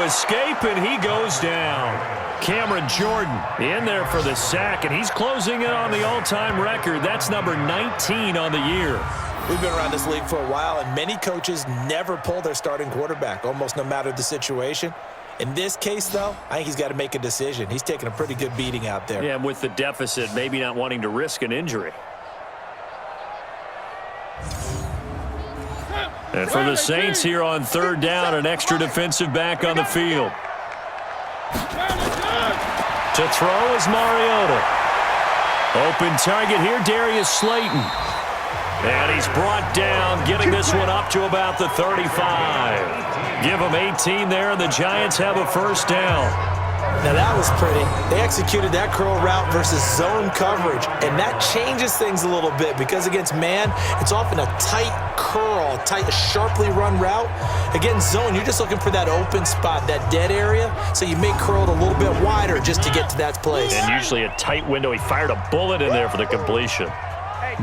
escape, and he goes down. Cameron Jordan in there for the sack, and he's closing in on the all-time record. That's number 19 on the year. We've been around this league for a while, and many coaches never pull their starting quarterback, almost no matter the situation. In this case, though, I think he's got to make a decision. He's taking a pretty good beating out there. Yeah, and with the deficit, maybe not wanting to risk an injury. And for the Saints here on third down, an extra defensive back on the field. To throw is Mariota. Open target here, Darius Slayton. And he's brought down, getting this one up to about the 35. Give him 18 there, and the Giants have a first down. Now that was pretty. They executed that curl route versus zone coverage, and that changes things a little bit because against man, it's often a tight curl, a sharply run route. Against zone, you're just looking for that open spot, that dead area, so you make curl a little bit wider just to get to that place. And usually a tight window. He fired a bullet in there for the completion.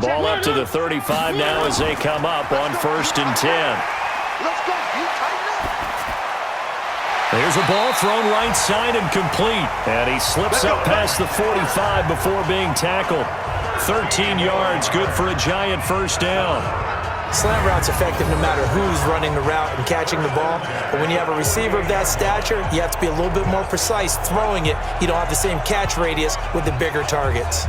Ball up to the 35 now as they come up on 1st and 10. There's a ball thrown right side and complete. And he slips up past the 45 before being tackled. 13 yards, good for a Giant first down. Slant route's effective no matter who's running the route and catching the ball. But when you have a receiver of that stature, you have to be a little bit more precise throwing it. You don't have the same catch radius with the bigger targets.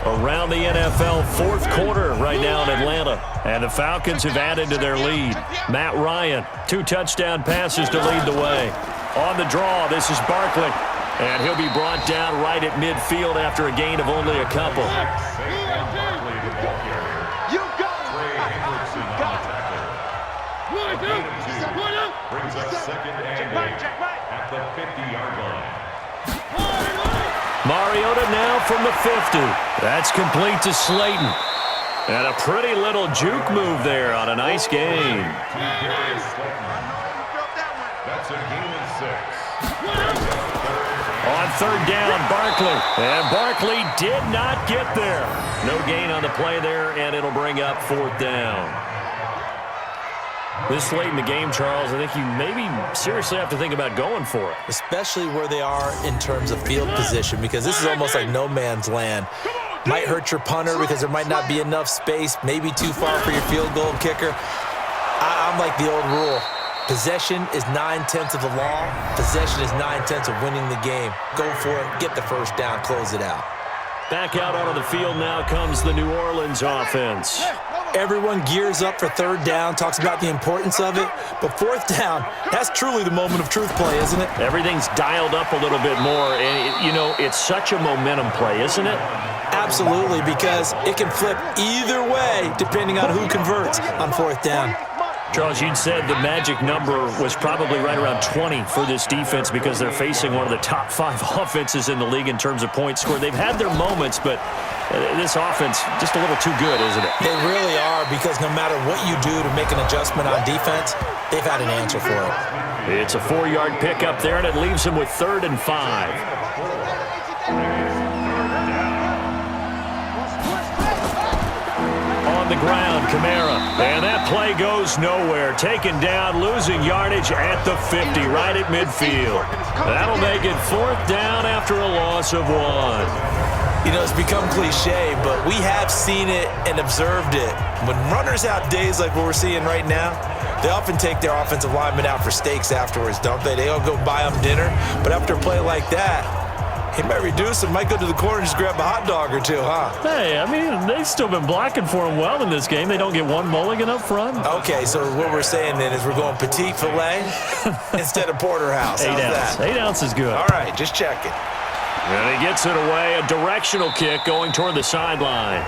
Around the NFL, fourth quarter right now in Atlanta. And the Falcons have added to their lead. Matt Ryan, 2 touchdown passes to lead the way. On the draw, this is Barkley. And he'll be brought down right at midfield after a gain of only a couple. Brings up second and 8 at the 50-yard line. Mariota now from the 50. That's complete to Slayton. And a pretty little juke move there on a nice game. That's a gain of 6. On third down, Barkley. And Barkley did not get there. No gain on the play there, and it'll bring up 4th down. This late in the game, Charles, I think you maybe seriously have to think about going for it. Especially where they are in terms of field position, because this is almost like no man's land. Might hurt your punter because there might not be enough space, maybe too far for your field goal kicker. I'm like the old rule. Possession is 9/10 of the law. Possession is 9/10 of winning the game. Go for it, get the first down, close it out. Back out onto the field now comes the New Orleans offense. Everyone gears up for third down, talks about the importance of it. But 4th down, that's truly the moment of truth play, isn't it? Everything's dialed up a little bit more. And, you know, it's such a momentum play, isn't it? Absolutely, because it can flip either way depending on who converts on 4th down. Charles, you'd said the magic number was probably right around 20 for this defense because they're facing one of the top 5 offenses in the league in terms of points scored. They've had their moments, but this offense just a little too good, isn't it? They really are, because no matter what you do to make an adjustment on defense, they've had an answer for it. It's a 4-yard pickup there, and it leaves him with 3rd and 5. On the ground, Kamara. And that play goes nowhere. Taken down, losing yardage at the 50, right at midfield. That'll make it 4th down after a loss of 1. You know, it's become cliche, but we have seen it and observed it. When runners have days like what we're seeing right now, they often take their offensive linemen out for steaks afterwards, don't they? They all go buy them dinner. But after a play like that, he might reduce and might go to the corner and just grab a hot dog or two, huh? Hey, I mean, they've still been blocking for him well in this game. They don't get one mulligan up front. Okay, so what we're saying then is we're going petite filet instead of porterhouse. How's that? 8 ounce is good. All right, just checking. And he gets it away, a directional kick going toward the sideline.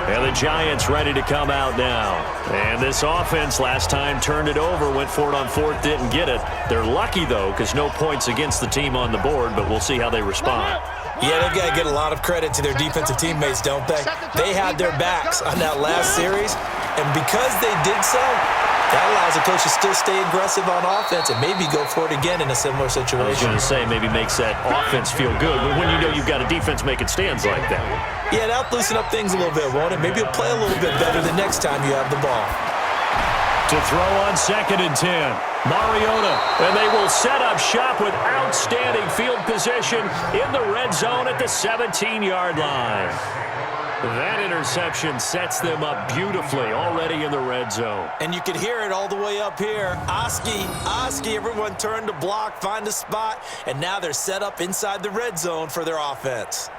And the Giants ready to come out now. And this offense last time turned it over, went for it on 4th, didn't get it. They're lucky, though, because no points against the team on the board, but we'll see how they respond. Yeah, they've got to get a lot of credit to their defensive teammates, don't they? They had their backs on that last series, and because they did so, that allows the coach to still stay aggressive on offense and maybe go for it again in a similar situation. I was going to say maybe makes that offense feel good, but when you know you've got a defense making stands like that. Yeah, that'll loosen up things a little bit, won't it? Maybe you'll play a little bit better the next time you have the ball. To throw on 2nd and 10. Mariota, and they will set up shop with outstanding field position in the red zone at the 17-yard line. That interception sets them up beautifully already in the red zone. And you can hear it all the way up here. Oski, everyone turned to block, find a spot, and now they're set up inside the red zone for their offense.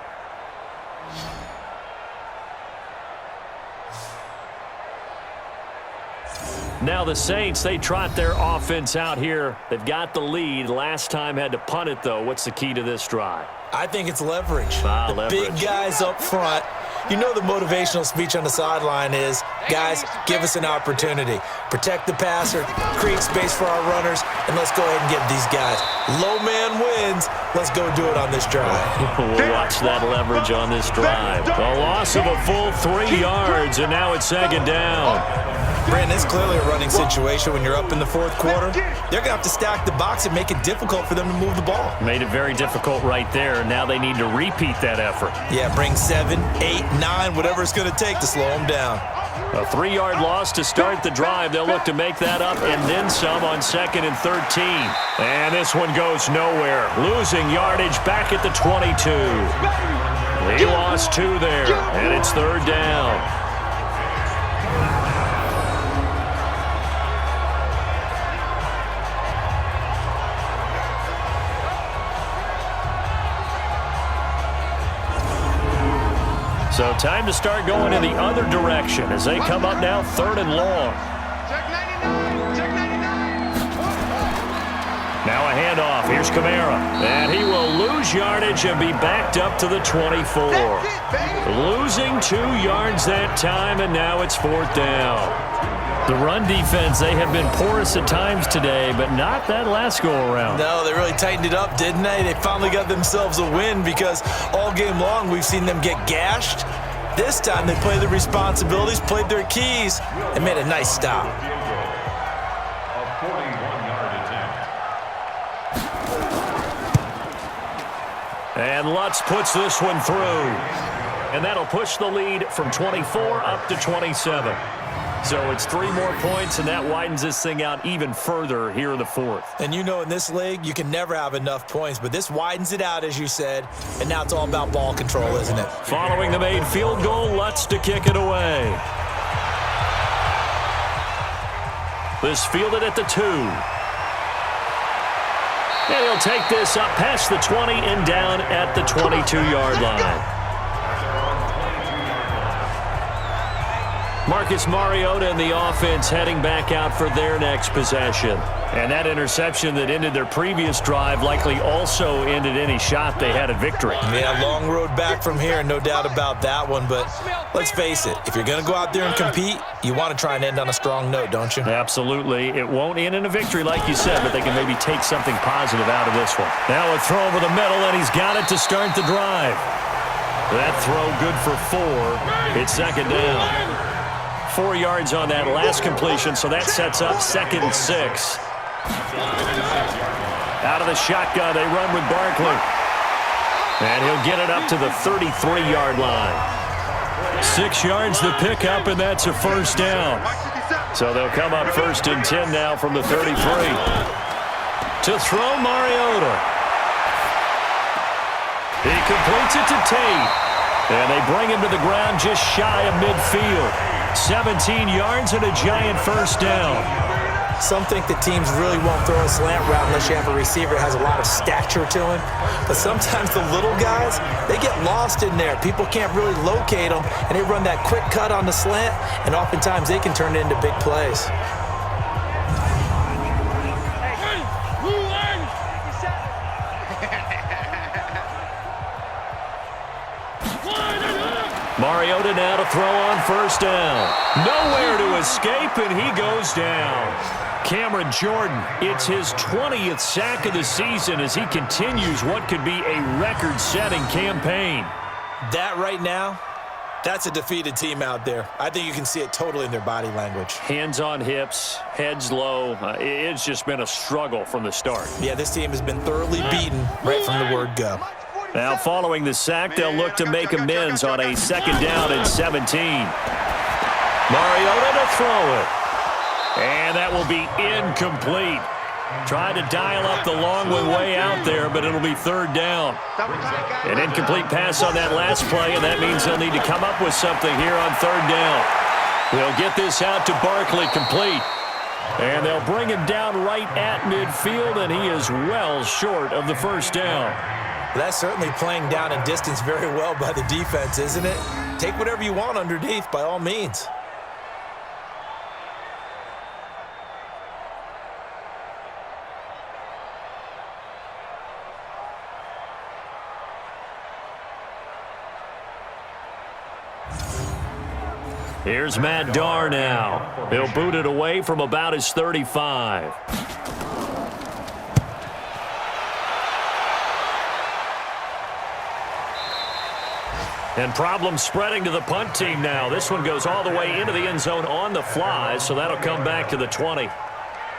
Now the Saints, they trot their offense out here. They've got the lead. Last time had to punt it, though. What's the key to this drive? I think it's leverage. The big guys up front. You know the motivational speech on the sideline is, guys, give us an opportunity. Protect the passer, create space for our runners, and let's go ahead and get these guys. Low man wins. Let's go do it on this drive. We'll watch that leverage on this drive. A loss of a full 3 yards, and now it's 2nd down. Brandon, it's clearly a running situation when you're up in the 4th quarter. They're going to have to stack the box and make it difficult for them to move the ball. Made it very difficult right there. Now they need to repeat that effort. Yeah, bring 7, 8, 9, whatever it's going to take to slow them down. A 3-yard loss to start the drive. They'll look to make that up and then some on 2nd and 13. And this one goes nowhere. Losing yardage back at the 22. He lost 2 there, and it's 3rd down. So time to start going in the other direction as they come up now 3rd and long. Check 99. Now a handoff. Here's Kamara. And he will lose yardage and be backed up to the 24. Losing 2 yards that time, and now it's 4th down. The run defense, they have been porous at times today, but not that last go-around. No, they really tightened it up, didn't they? They finally got themselves a win because all game long we've seen them get gashed. This time they played their responsibilities, played their keys, and made a nice stop. A 41-yard attempt. And Lutz puts this one through. And that'll push the lead from 24 up to 27. So it's 3 more points, and that widens this thing out even further here in the 4th. And you know in this league, you can never have enough points, but this widens it out, as you said, and now it's all about ball control, isn't it? Following the made field goal, Lutz to kick it away. This fielded at the 2. And he'll take this up past the 20 and down at the 22-yard line. Marcus Mariota and the offense heading back out for their next possession. And that interception that ended their previous drive likely also ended any shot they had at victory. Yeah, long road back from here, no doubt about that one. But let's face it, if you're going to go out there and compete, you want to try and end on a strong note, don't you? Absolutely. It won't end in a victory like you said, but they can maybe take something positive out of this one. Now a throw over the middle, and he's got it to start the drive. That throw good for 4. It's 2nd down. 4 yards on that last completion, so that sets up 2nd and 6. Out of the shotgun, they run with Barkley. And he'll get it up to the 33-yard line. 6 yards to pick up, and that's a 1st down. So they'll come up 1st and 10 now from the 33. To throw Mariota. He completes it to Tate. And they bring him to the ground just shy of midfield. 17 yards and a giant 1st down. Some think that teams really won't throw a slant route unless you have a receiver that has a lot of stature to him. But sometimes the little guys, they get lost in there. People can't really locate them, and they run that quick cut on the slant, and oftentimes they can turn it into big plays. Mariota now to throw on 1st down. Nowhere to escape, and he goes down. Cameron Jordan, it's his 20th sack of the season as he continues what could be a record-setting campaign. That right now, that's a defeated team out there. I think you can see it totally in their body language. Hands on hips, heads low. It's just been a struggle from the start. Yeah, this team has been thoroughly beaten right from the word go. Now, following the sack, they'll look to make amends on a 2nd down and 17. Mariota to throw it. And that will be incomplete. Tried to dial up the long one way out there, but it'll be third down. An incomplete pass on that last play, and that means they'll need to come up with something here on third down. They'll get this out to Barkley, complete. And they'll bring him down right at midfield, and he is well short of the first down. That's certainly playing down and distance very well by the defense, isn't it? Take whatever you want underneath, by all means. Here's Matt Darr now. He'll boot it away from about his 35. And problems spreading to the punt team now. This one goes all the way into the end zone on the fly, so that'll come back to the 20.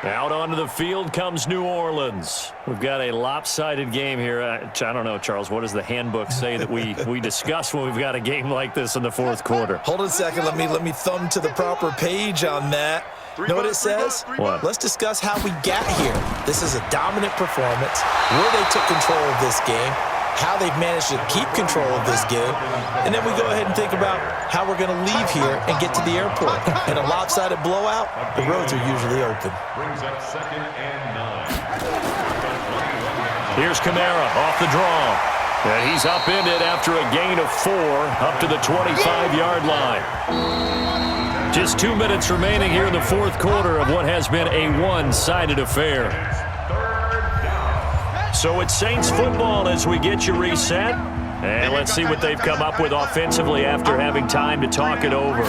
Out onto the field comes New Orleans. We've got a lopsided game here. I don't know, Charles, what does the handbook say that we discuss when we've got a game like this in the fourth quarter? Hold on a second. Let me thumb to the proper page on that. Know what it says? What? Let's discuss how we got here. This is a dominant performance, where they took control of this game, how they've managed to keep control of this game, and then we go ahead and think about how we're going to leave here and get to the airport. In a lopsided blowout, the roads are usually open. Brings up 2nd and 9. Here's Kamara off the draw. And he's upended after a gain of 4 up to the 25-yard line. Just 2 minutes remaining here in the fourth quarter of what has been a one-sided affair. So it's Saints football as we get you reset. And let's see what they've come up with offensively after having time to talk it over.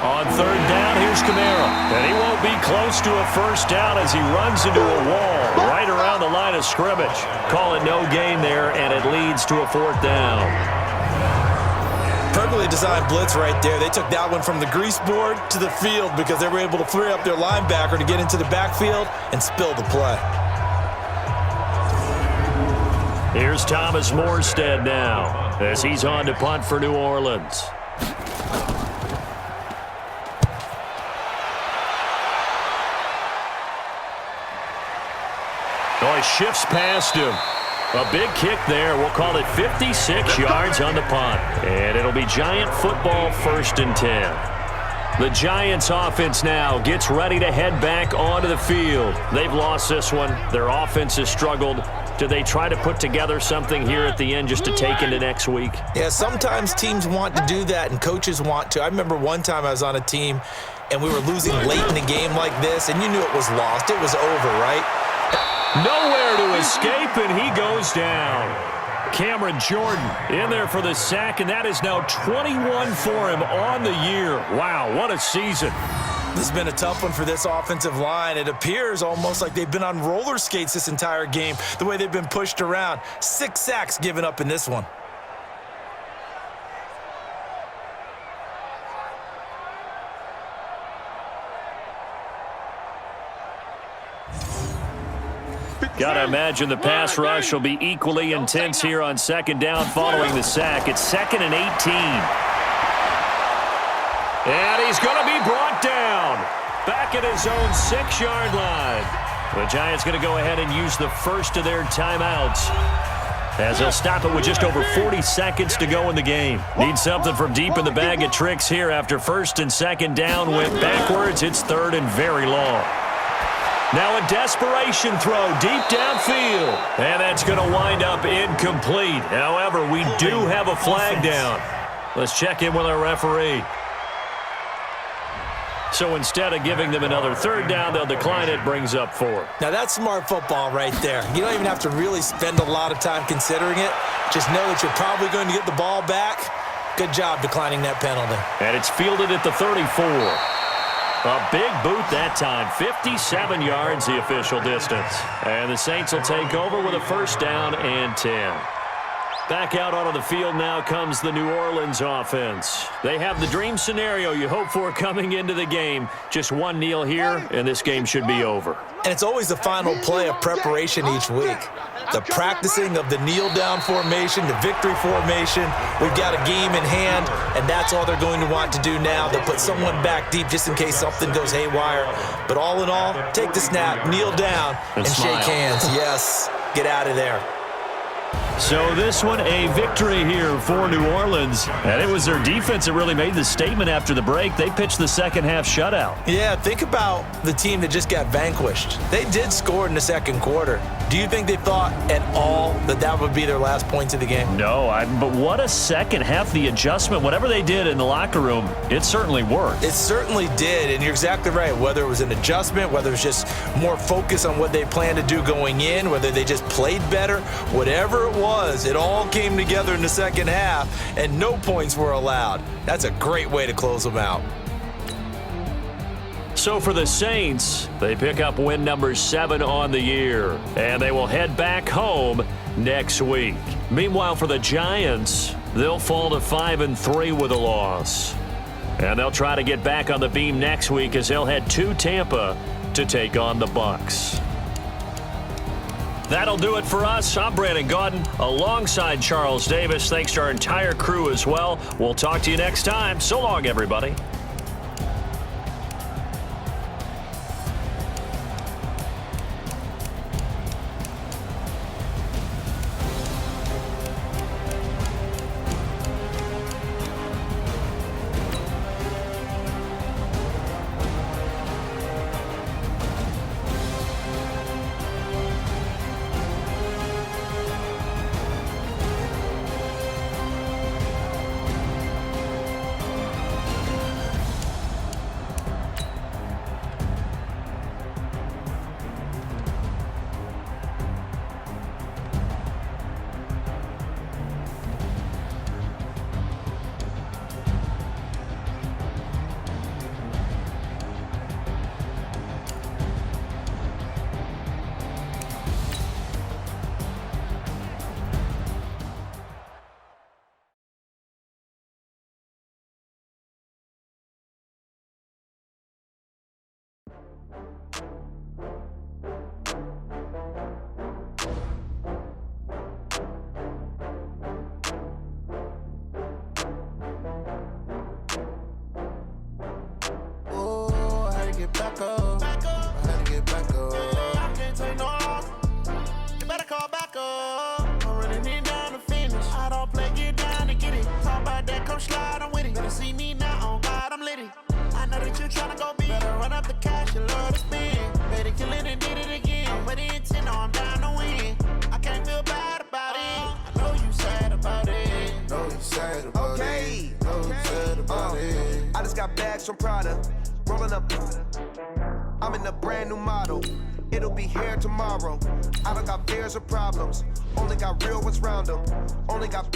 On third down, here's Kamara. And he won't be close to a first down as he runs into a wall right around the line of scrimmage. Call it no gain there, and it leads to a fourth down. Perfectly designed blitz right there. They took that one from the grease board to the field because they were able to free up their linebacker to get into the backfield and spill the play. Here's Thomas Morstead now as he's on to punt for New Orleans. Oh, he shifts past him. A big kick there. We'll call it 56 yards on the punt. And it'll be Giant football, 1st and 10. The Giants offense now gets ready to head back onto the field. They've lost this one. Their offense has struggled. Do they try to put together something here at the end just to take into next week? Yeah, sometimes teams want to do that and coaches want to. I remember one time I was on a team and we were losing late in the game like this, and you knew it was lost. It was over, right? Nowhere to escape, and he goes down. Cameron Jordan in there for the sack, and that is now 21 for him on the year. Wow, what a season. This has been a tough one for this offensive line. It appears almost like they've been on roller skates this entire game, the way they've been pushed around. 6 sacks given up in this one. Got to imagine the pass rush will be equally intense here on 2nd down following the sack. It's 2nd and 18. And he's going to be brought down back at his own 6-yard line. The Giants going to go ahead and use the first of their timeouts as they'll stop it with just over 40 seconds to go in the game. Need something from deep in the bag of tricks here after 1st and 2nd down went backwards. It's 3rd and very long. Now a desperation throw deep downfield. And that's going to wind up incomplete. However, we do have a flag down. Let's check in with our referee. So instead of giving them another 3rd down, they'll decline it, brings up 4. Now that's smart football right there. You don't even have to really spend a lot of time considering it. Just know that you're probably going to get the ball back. Good job declining that penalty. And it's fielded at the 34. A big boot that time, 57 yards the official distance. And the Saints will take over with a 1st down and 10. Back out onto the field now comes the New Orleans offense. They have the dream scenario you hope for coming into the game. Just one kneel here, and this game should be over. And it's always the final play of preparation each week. The practicing of the kneel-down formation, the victory formation. We've got a game in hand, and that's all they're going to want to do now. They'll put someone back deep just in case something goes haywire. But all in all, take the snap, kneel down, and shake hands. Yes, get out of there. So this one, a victory here for New Orleans. And it was their defense that really made the statement after the break. They pitched the second half shutout. Yeah, think about the team that just got vanquished. They did score in the second quarter. Do you think they thought at all that that would be their last points of the game? No, but what a second half. The adjustment, whatever they did in the locker room, it certainly worked. It certainly did, and you're exactly right. Whether it was an adjustment, whether it was just more focus on what they planned to do going in, whether they just played better, whatever it was, it all came together in the second half, and no points were allowed. That's a great way to close them out. So for the Saints, they pick up win number 7 on the year, and they will head back home next week. Meanwhile, for the Giants, they'll fall to 5-3 with a loss. And they'll try to get back on the beam next week as they'll head to Tampa to take on the Bucs. That'll do it for us. I'm Brandon Gaudin alongside Charles Davis. Thanks to our entire crew as well. We'll talk to you next time. So long, everybody. Back up. I had to get back up. I can't take no loss. You better call back up. I'm running it down to finish. I don't play, get down to get it. Talk about that, come slide, I'm with it. Better see me now, on God, I'm litty. I know that you tryna go big. Better run up the cash, you love to spend. Better kill it and did it again. I'm with the intent, no, I'm down to win. I can't feel bad about it. I know you sad about it. Know you sad about it. Know you sad about it. I just got bags from Prada. Rolling up, I'm in a brand new model. It'll be here tomorrow. I don't got fears or problems. Only got real ones round them. Only got.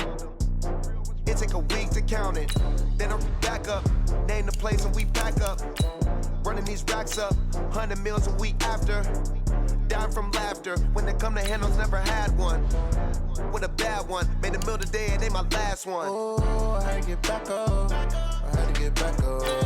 It take a week to count it. Then I'm back up. Name the place and we pack up. Running these racks up. 100 meals a week after. Dying from laughter. When they come to handles, never had one. With a bad one. Made a meal today and they my last one. Oh, I had to get back up. I had to get back up.